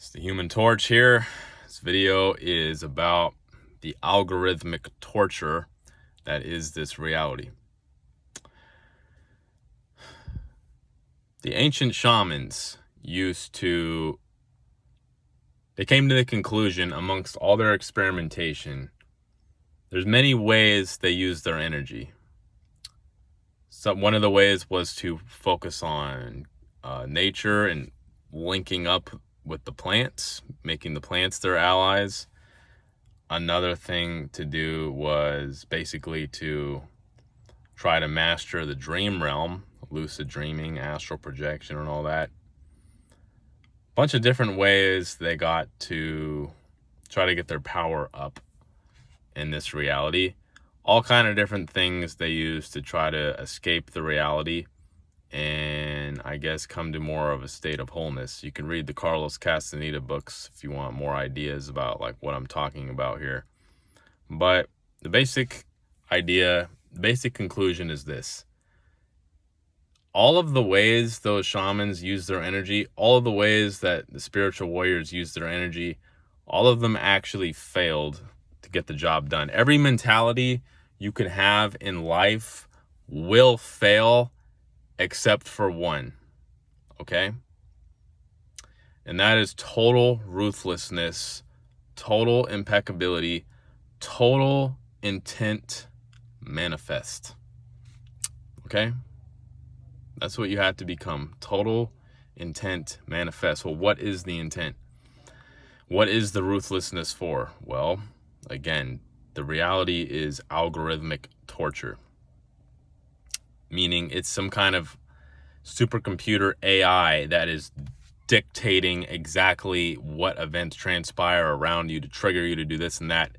It's the Human Torch here. This video is about the algorithmic torture that is this reality. The ancient shamans they came to the conclusion amongst all their experimentation, there's many ways they use their energy. So one of the ways was to focus on nature and linking up with the plants, making the plants their allies. Another thing to do was basically to try to master the dream realm, lucid dreaming, astral projection, and all that. Bunch of different ways they got to try to get their power up in this reality. All kind of different things they use to try to escape the reality and I guess come to more of a state of wholeness. You can read the Carlos Castaneda books if you want more ideas about like what I'm talking about here. But the basic idea, basic conclusion is this. All of the ways those shamans use their energy, all of the ways that the spiritual warriors use their energy, all of them actually failed to get the job done. Every mentality you can have in life will fail except for one, okay? And that is total ruthlessness, total impeccability, total intent manifest, okay? That's what you have to become, total intent manifest. Well, what is the intent? What is the ruthlessness for? Well, again, the reality is algorithmic torture. Meaning it's some kind of supercomputer AI that is dictating exactly what events transpire around you to trigger you to do this and that.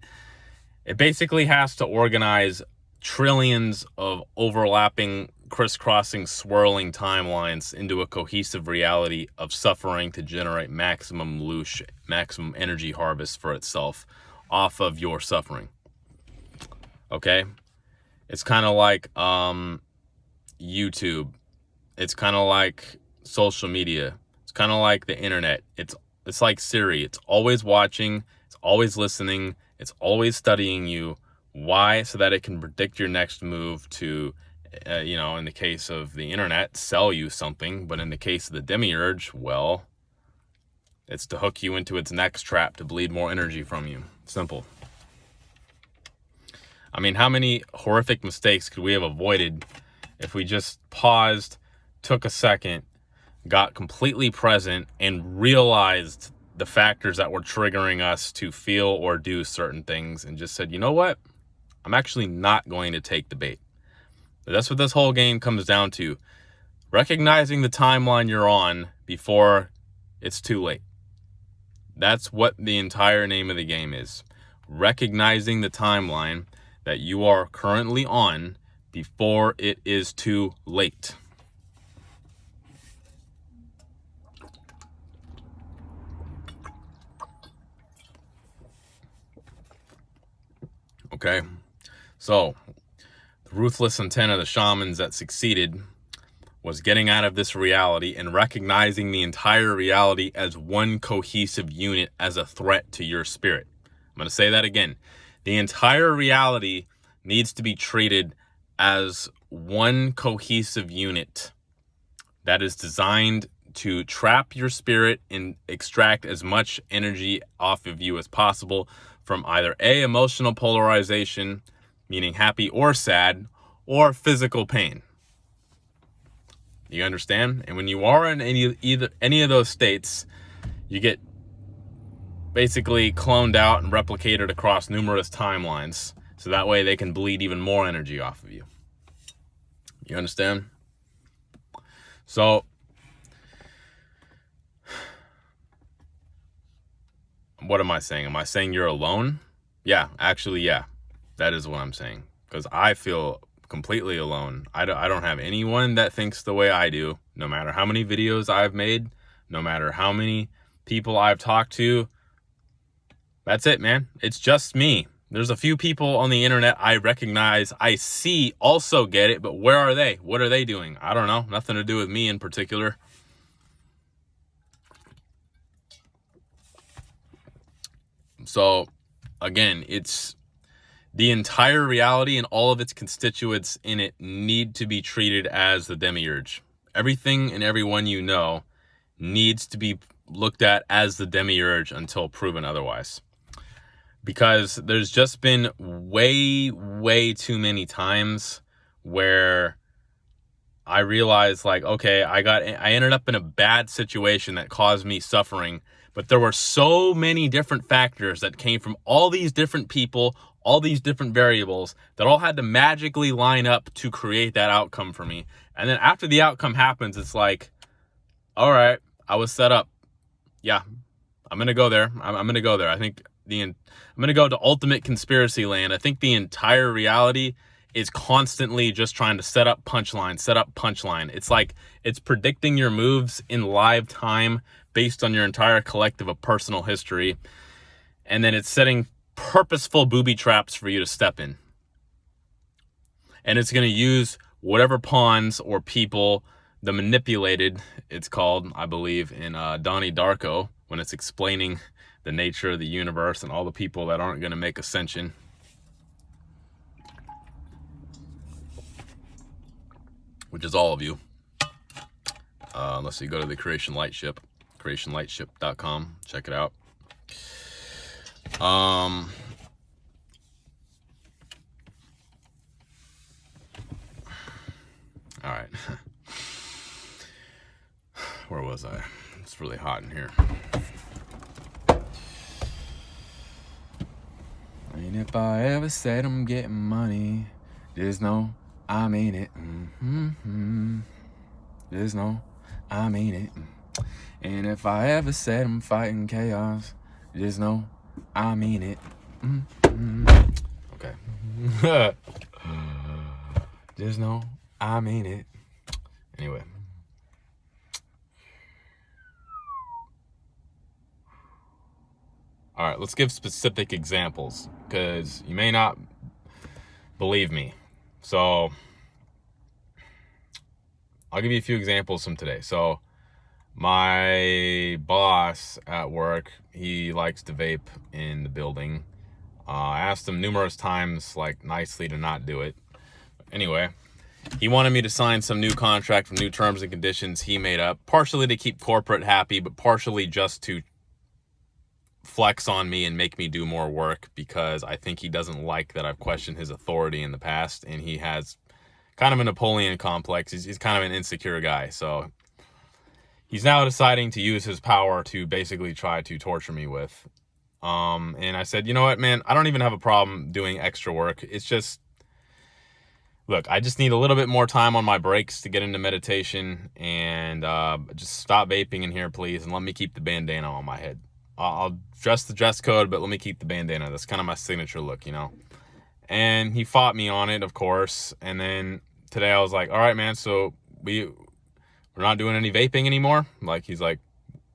It basically has to organize trillions of overlapping, crisscrossing, swirling timelines into a cohesive reality of suffering to generate maximum energy harvest for itself off of your suffering. Okay? It's kind of like YouTube. It's kind of like social media. It's kind of like the internet. It's like Siri. It's always watching. It's always listening. It's always studying you. Why? So that it can predict your next move to, in the case of the internet, sell you something. But in the case of the demiurge, well, it's to hook you into its next trap to bleed more energy from you. Simple. I mean, how many horrific mistakes could we have avoided if we just paused, took a second, got completely present, and realized the factors that were triggering us to feel or do certain things and just said, you know what? I'm actually not going to take the bait. That's what this whole game comes down to. Recognizing the timeline you're on before it's too late. That's what the entire name of the game is. Recognizing the timeline that you are currently on before it is too late. Okay, so the ruthless intent of the shamans that succeeded was getting out of this reality and recognizing the entire reality as one cohesive unit as a threat to your spirit. I'm going to say that again. The entire reality needs to be treated as one cohesive unit that is designed to trap your spirit and extract as much energy off of you as possible from either A, emotional polarization, meaning happy or sad, or physical pain. You understand? And when you are in any of those states, you get basically cloned out and replicated across numerous timelines. So that way they can bleed even more energy off of you. You understand? So, what am I saying? Am I saying you're alone? Yeah, actually, yeah. That is what I'm saying. Because I feel completely alone. I don't have anyone that thinks the way I do. No matter how many videos I've made, no matter how many people I've talked to. That's it, man. It's just me. There's a few people on the internet I recognize, I see, also get it, but where are they? What are they doing? I don't know. Nothing to do with me in particular. So again, it's the entire reality and all of its constituents in it need to be treated as the demiurge. Everything and everyone you know needs to be looked at as the demiurge until proven otherwise. Because there's just been way too many times where I realized, like, okay, I ended up in a bad situation that caused me suffering, but there were so many different factors that came from all these different people, all these different variables that all had to magically line up to create that outcome for me. And then after the outcome happens, it's like, all right, I was set up. Yeah, I'm going to go there. I'm going to go there. I think I'm going to go to ultimate conspiracy land. I think the entire reality is constantly just trying to set up punchline. It's like it's predicting your moves in live time based on your entire collective of personal history. And then it's setting purposeful booby traps for you to step in. And it's going to use whatever pawns or people, the manipulated, it's called, I believe, in Donnie Darko, when it's explaining the nature of the universe and all the people that aren't going to make ascension. Which is all of you. Unless you go to the Creation Light Ship, creationlightship.com. Check it out. All right. Where was I? It's really hot in here. And if I ever said I'm getting money, just know I mean it. Just know I mean it. And if I ever said I'm fighting chaos, just know I mean it. Okay. Just know I mean it. Anyway. All right, let's give specific examples because you may not believe me. So I'll give you a few examples from today. So my boss at work, he likes to vape in the building. I asked him numerous times, like nicely, to not do it. Anyway, he wanted me to sign some new contract for new terms and conditions he made up, partially to keep corporate happy, but partially just to flex on me and make me do more work, because I think he doesn't like that I've questioned his authority in the past, and he has kind of a Napoleon complex. He's kind of an insecure guy, so he's now deciding to use his power to basically try to torture me with. And I said, you know what, man, I don't even have a problem doing extra work. It's just, look, I just need a little bit more time on my breaks to get into meditation, and just stop vaping in here, please, and let me keep the bandana on my head. I'll dress the dress code, but let me keep the bandana. That's kind of my signature look, you know? And he fought me on it, of course. And then today I was like, all right, man, so we're not doing any vaping anymore? Like, he's like,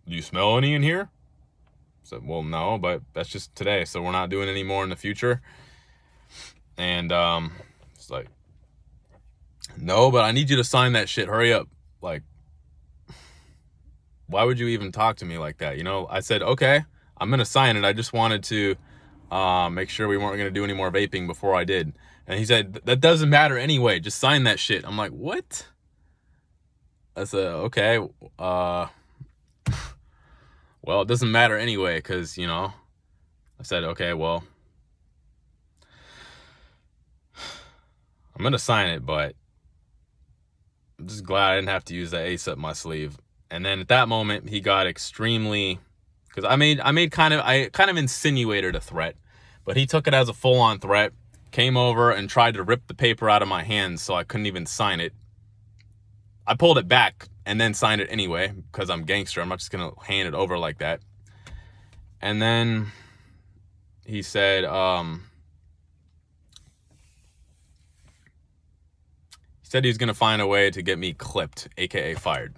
do you smell any in here? I said, well, no, but that's just today, so we're not doing any more in the future. And it's like, no, but I need you to sign that shit. Hurry up. Like, why would you even talk to me like that? You know, I said, okay, I'm going to sign it. I just wanted to make sure we weren't going to do any more vaping before I did. And he said, that doesn't matter anyway. Just sign that shit. I'm like, what? I said, okay. Well, it doesn't matter anyway, because, you know, I said, okay, well, I'm going to sign it, but I'm just glad I didn't have to use that ace up my sleeve. And then at that moment, he got extremely, because I kind of insinuated a threat, but he took it as a full-on threat, came over and tried to rip the paper out of my hands so I couldn't even sign it. I pulled it back and then signed it anyway, because I'm gangster. I'm not just going to hand it over like that. And then he said, he was going to find a way to get me clipped, aka fired.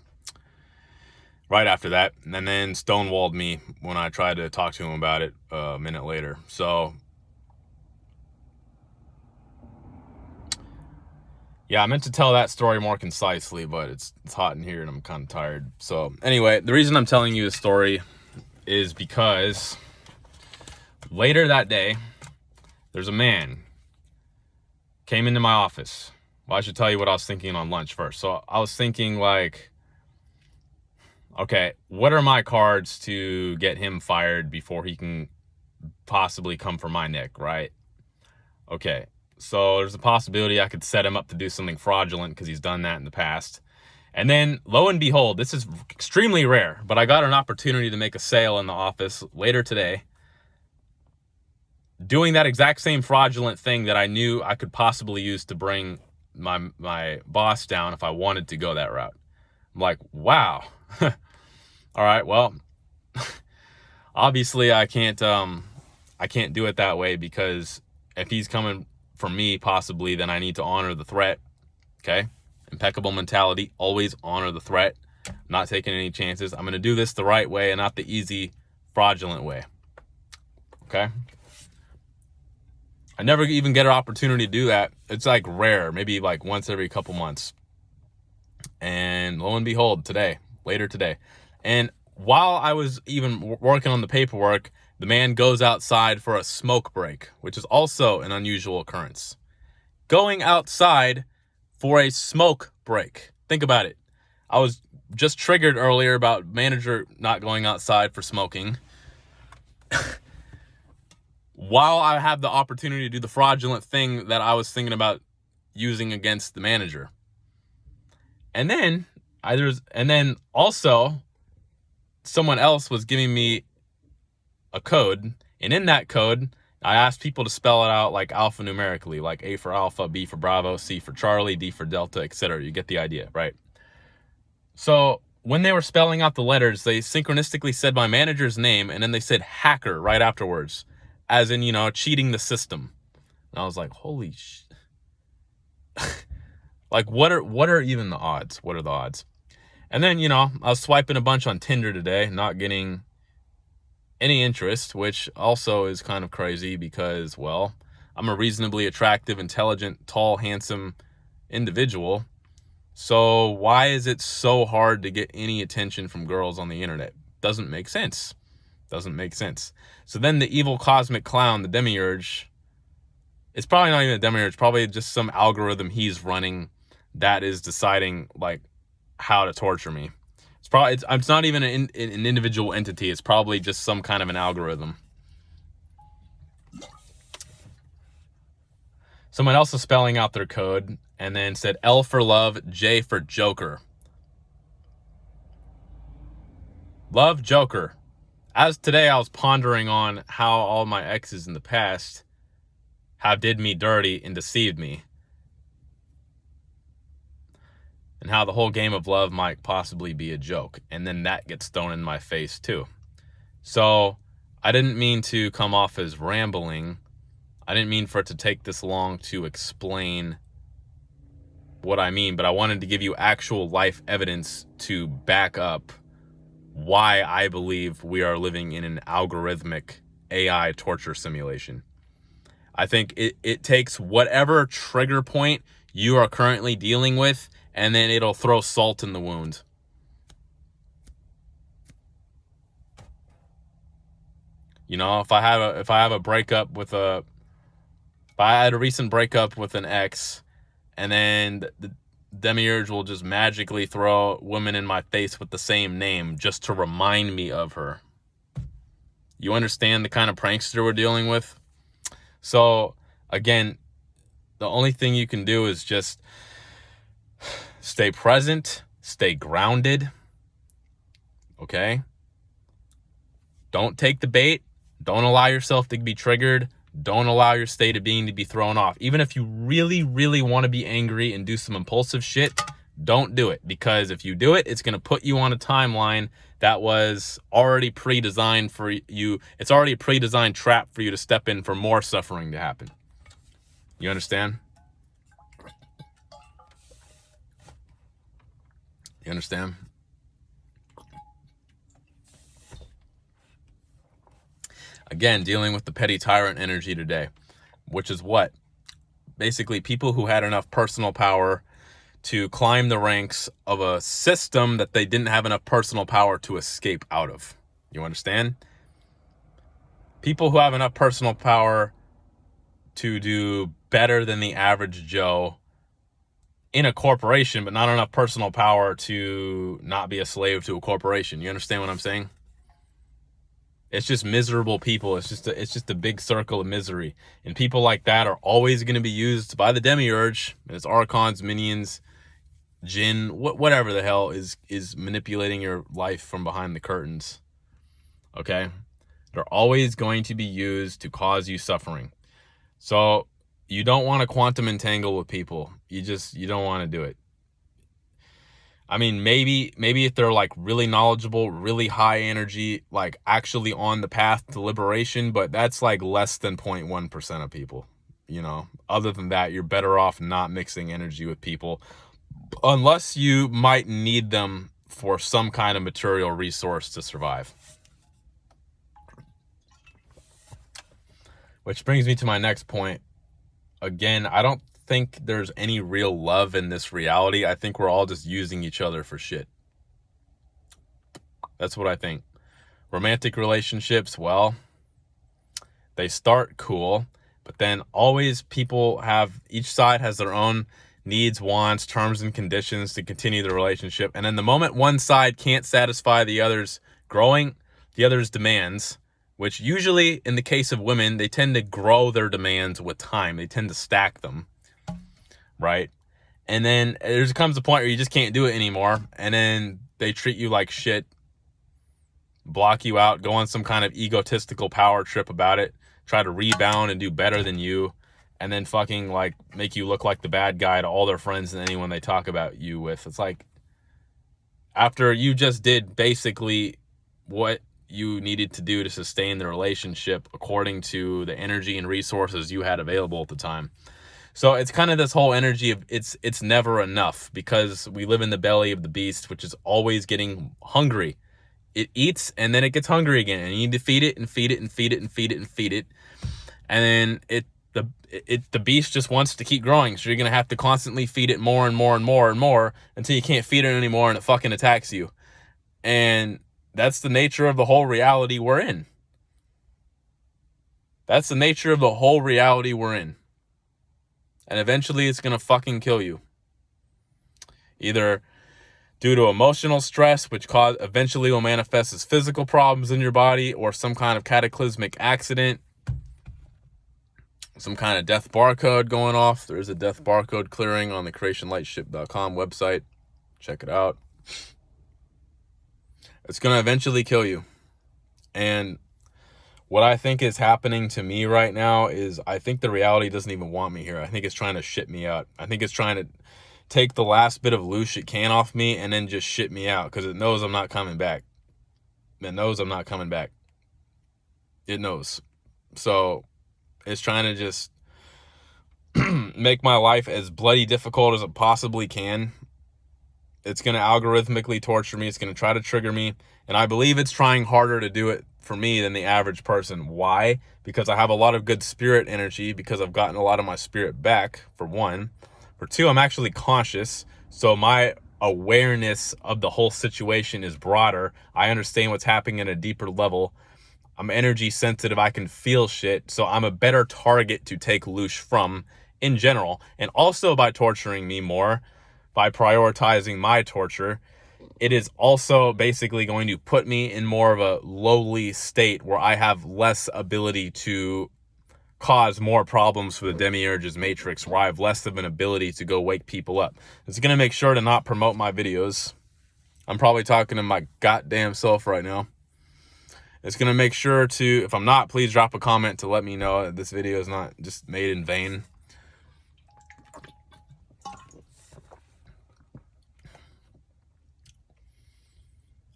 Right after that, and then stonewalled me when I tried to talk to him about it a minute later. So yeah, I meant to tell that story more concisely, but it's hot in here and I'm kind of tired. So anyway, the reason I'm telling you the story is because Later that day, there's a man came into my office. Well, I should tell you what I was thinking on lunch first. So I was thinking like, okay, what are my cards to get him fired before he can possibly come for my neck, right? Okay, so there's a possibility I could set him up to do something fraudulent because he's done that in the past. And then, lo and behold, this is extremely rare, but I got an opportunity to make a sale in the office later today, doing that exact same fraudulent thing that I knew I could possibly use to bring my boss down if I wanted to go that route. I'm like, wow. All right, well, obviously I can't do it that way, because if he's coming for me possibly, then I need to honor the threat. Okay? Impeccable mentality, always honor the threat. I'm not taking any chances. I'm going to do this the right way and not the easy, fraudulent way. Okay? I never even get an opportunity to do that. It's like rare, maybe like once every couple months. And lo and behold, later today. And while I was even working on the paperwork, the man goes outside for a smoke break, which is also an unusual occurrence. Going outside for a smoke break. Think about it. I was just triggered earlier about manager not going outside for smoking. While I have the opportunity to do the fraudulent thing that I was thinking about using against the manager. And then also someone else was giving me a code, and in that code I asked people to spell it out like alphanumerically, like A for Alpha, B for Bravo, C for Charlie, D for Delta, etc. You get the idea, right? So when they were spelling out the letters, they synchronistically said my manager's name, and then they said hacker right afterwards, as in, cheating the system. And I was like, holy sh... Like, what are even the odds? What are the odds? And then, I was swiping a bunch on Tinder today, not getting any interest, which also is kind of crazy because, well, I'm a reasonably attractive, intelligent, tall, handsome individual. So why is it so hard to get any attention from girls on the internet? Doesn't make sense. Doesn't make sense. So then the evil cosmic clown, the demiurge, it's probably not even a demiurge, probably just some algorithm he's running that is deciding like how to torture me. It's not even an individual entity. It's probably just some kind of an algorithm. Someone else is spelling out their code and then said L for love, J for Joker. Love, Joker. As today I was pondering on how all my exes in the past have did me dirty and deceived me, and how the whole game of love might possibly be a joke. And then that gets thrown in my face too. So I didn't mean to come off as rambling. I didn't mean for it to take this long to explain what I mean, but I wanted to give you actual life evidence to back up why I believe we are living in an algorithmic AI torture simulation. I think it takes whatever trigger point you are currently dealing with, and then it'll throw salt in the wound. If I had a recent breakup with an ex, and then the demiurge will just magically throw women in my face with the same name just to remind me of her. You understand the kind of prankster we're dealing with? So again, the only thing you can do is just stay present, stay grounded. Okay? Don't take the bait. Don't allow yourself to be triggered. Don't allow your state of being to be thrown off. Even if you really, really want to be angry and do some impulsive shit, don't do it. Because if you do it, it's going to put you on a timeline that was already pre-designed for you. It's already a pre-designed trap for you to step in for more suffering to happen. You understand? You understand? Again, dealing with the petty tyrant energy today, which is what? Basically, people who had enough personal power to climb the ranks of a system that they didn't have enough personal power to escape out of. You understand? People who have enough personal power to do better than the average Joe in a corporation, but not enough personal power to not be a slave to a corporation. You understand what I'm saying? It's just miserable people. It's just a big circle of misery. And people like that are always going to be used by the demiurge, and its archons, minions, jinn, whatever the hell is manipulating your life from behind the curtains. Okay? They're always going to be used to cause you suffering. So you don't want to quantum entangle with people. You don't want to do it. I mean, maybe if they're like really knowledgeable, really high energy, like actually on the path to liberation, but that's like less than 0.1% of people, you know. Other than that, you're better off not mixing energy with people unless you might need them for some kind of material resource to survive. Which brings me to my next point. Again, I don't think there's any real love in this reality. I think we're all just using each other for shit. That's what I think. Romantic relationships, well, they start cool, but then always each side has their own needs, wants, terms, and conditions to continue the relationship. And then the moment one side can't satisfy the other's demands, which usually in the case of women, they tend to grow their demands with time. They tend to stack them, right? And then there comes a point where you just can't do it anymore. And then they treat you like shit, block you out, go on some kind of egotistical power trip about it, try to rebound and do better than you, and then fucking like make you look like the bad guy to all their friends and anyone they talk about you with. It's like, after you just did basically what you needed to do to sustain the relationship according to the energy and resources you had available at the time. So it's kind of this whole energy of it's never enough, because we live in the belly of the beast, which is always getting hungry. It eats and then it gets hungry again, and you need to feed it and feed it and feed it and feed it and feed it. And then the beast just wants to keep growing. So you're going to have to constantly feed it more and more and more and more until you can't feed it anymore and it fucking attacks you. And that's the nature of the whole reality we're in. That's the nature of the whole reality we're in. And eventually it's going to fucking kill you. Either due to emotional stress, which eventually will manifest as physical problems in your body, or some kind of cataclysmic accident, some kind of death barcode going off. There is a death barcode clearing on the creationlightship.com website. Check it out. It's going to eventually kill you. And what I think is happening to me right now is I think the reality doesn't even want me here. I think it's trying to shit me out. I think it's trying to take the last bit of loose it can off me and then just shit me out, because it knows I'm not coming back. It knows I'm not coming back. It knows. So it's trying to just make my life as bloody difficult as it possibly can. It's going to algorithmically torture me. It's going to try to trigger me. And I believe it's trying harder to do it for me than the average person. Why? Because I have a lot of good spirit energy, because I've gotten a lot of my spirit back, for one. For two, I'm actually conscious. So my awareness of the whole situation is broader. I understand what's happening at a deeper level. I'm energy sensitive. I can feel shit. So I'm a better target to take loose from in general. And also by torturing me more, by prioritizing my torture, it is also basically going to put me in more of a lowly state where I have less ability to cause more problems for the demiurge's matrix, where I have less of an ability to go wake people up. It's going to make sure to not promote my videos. I'm probably talking to my goddamn self right now. It's going to make sure to, if I'm not, please drop a comment to let me know that this video is not just made in vain.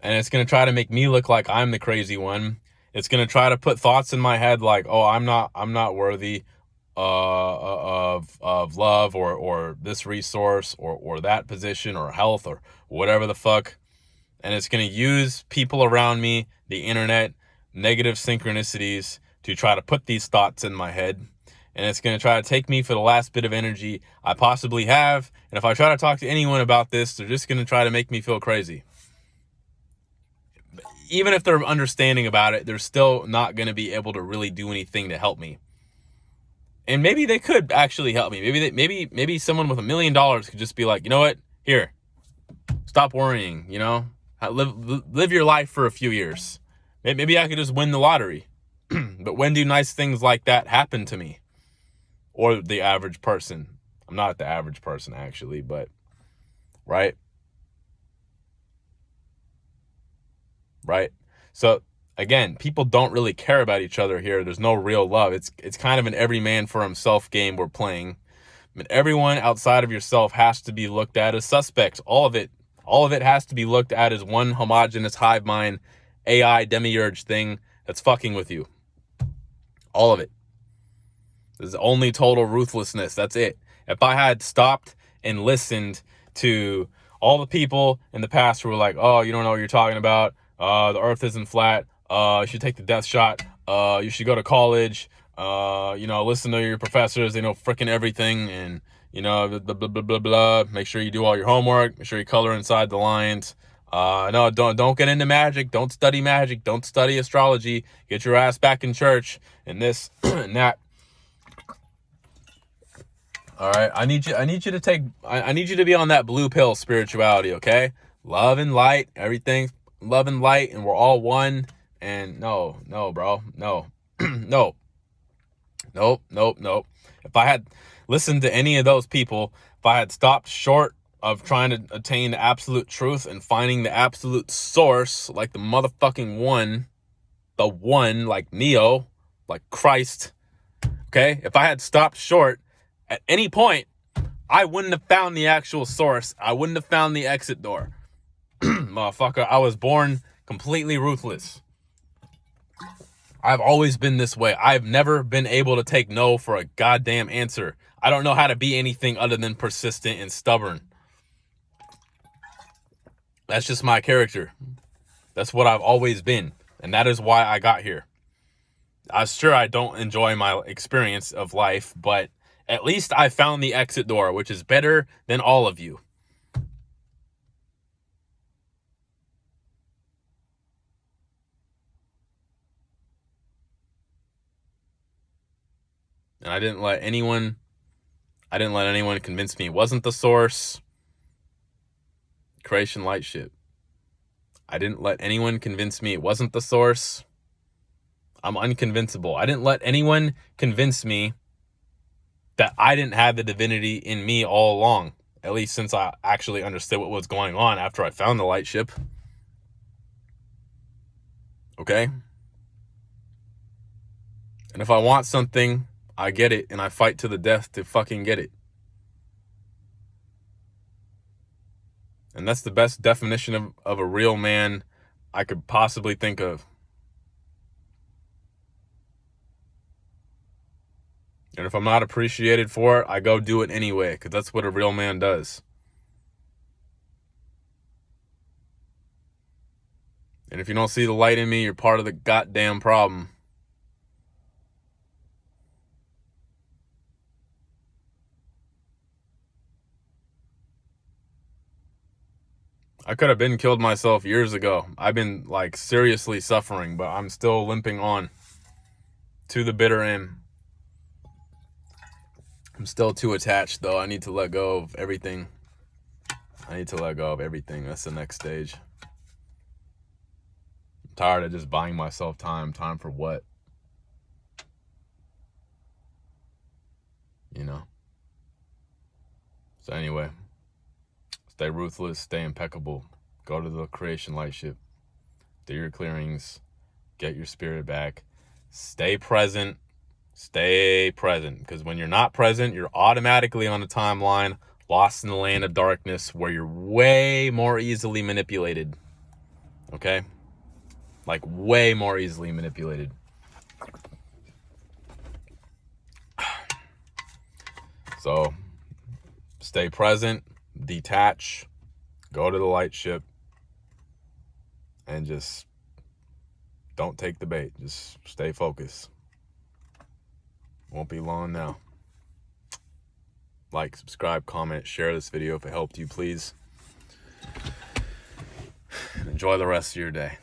And it's going to try to make me look like I'm the crazy one. It's going to try to put thoughts in my head like, oh, I'm not worthy of love or this resource or that position or health or whatever the fuck. And it's going to use people around me, the internet, negative synchronicities to try to put these thoughts in my head. And it's going to try to take me for the last bit of energy I possibly have. And if I try to talk to anyone about this, they're just going to try to make me feel crazy. even if they're understanding about it, they're still not going to be able to really do anything to help me. And maybe they could actually help me. Maybe someone with $1 million could just be like, you know what? Here, stop worrying. You know, live your life for a few years. Maybe I could just win the lottery. But when do nice things like that happen to me or the average person? I'm not the average person actually, but right. So again, people don't really care about each other here. There's no real love. It's kind of an every man for himself game we're playing. But everyone outside of yourself has to be looked at as suspects. All of it has to be looked at as one homogenous hive mind AI demiurge thing that's fucking with you. All of it. This is only total ruthlessness. That's it. If I had stopped and listened to all the people in the past who were like, oh, you don't know what you're talking about. The earth isn't flat. You should take the death shot. You should go to college. Listen to your professors. They know freaking everything. And, blah, blah, blah, blah, blah. Make sure you do all your homework. Make sure you color inside the lines. No, don't get into magic. Don't study magic. Don't study astrology. Get your ass back in church and this and that. All right. I need you to be on that blue pill spirituality. Okay. Love and light, everything. Love and light. And we're all one. And no, bro. No, no. Nope. If I had listened to any of those people, if I had stopped short of trying to attain the absolute truth and finding the absolute source, like the motherfucking one, the one, like Neo, like Christ, okay? If I had stopped short at any point, I wouldn't have found the actual source. I wouldn't have found the exit door. Motherfucker, I was born completely ruthless. I've always been this way. I've never been able to take no for a goddamn answer. I don't know how to be anything other than persistent and stubborn. That's just my character. That's what I've always been. And that is why I got here. I'm sure I don't enjoy my experience of life, but at least I found the exit door, which is better than all of you. And I didn't let anyone convince me it wasn't the source. Creation light shit. I didn't let anyone convince me it wasn't the source. I'm unconvincible. I didn't let anyone convince me that I didn't have the divinity in me all along. At least since I actually understood what was going on after I found the light ship. Okay? And if I want something, I get it, and I fight to the death to fucking get it. And that's the best definition of a real man I could possibly think of. And if I'm not appreciated for it, I go do it anyway, because that's what a real man does. And if you don't see the light in me, you're part of the goddamn problem. I could have been killed myself years ago. I've been like seriously suffering, but I'm still limping on to the bitter end. I'm still too attached though. I need to let go of everything. That's the next stage. I'm tired of just buying myself time. Time for what? So anyway. Stay ruthless, stay impeccable. Go to the creation light ship. Do your clearings. Get your spirit back. Stay present. Because when you're not present, you're automatically on a timeline, lost in the land of darkness, where you're way more easily manipulated. Okay? Like way more easily manipulated. So, stay present. Detach, go to the light ship, and just don't take the bait. Just stay focused. Won't be long now. Like, subscribe, comment, share this video if it helped you, please. Enjoy the rest of your day.